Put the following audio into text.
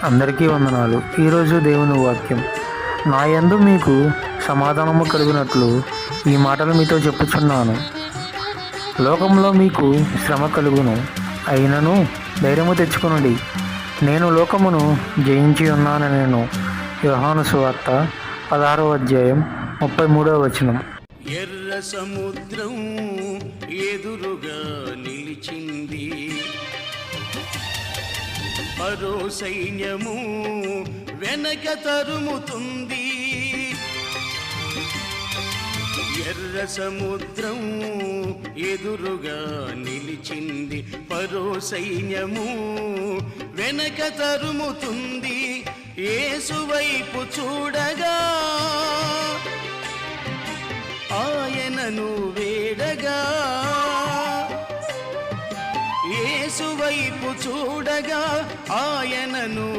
అందరికీ వందనాలు. ఈరోజు దేవుని వాక్యం. నా యందు మీకు సమాధానము కలిగినట్లు ఈ మాటలు మీతో చెప్పుచున్నాను. లోకంలో మీకు శ్రమ కలుగును, అయినను ధైర్యము తెచ్చుకొనుడి, నేను లోకమును జయించి ఉన్నాననేను. యోహాను సువార్త 16వ అధ్యాయం 33వ వచనం. ఎర్ర సముద్రం ఎదురుగా నిలిచింది, మరో సైన్యము వెనక తరుముతుంది. ఎర్ర సముద్రం ఎదురుగా నిలిచింది, మరో సైన్యము వెనక తరుముతుంది. యేసు వైపు చూడగా ఆయనను వేడగా, యేసు వైపు చూడగా ఆయనను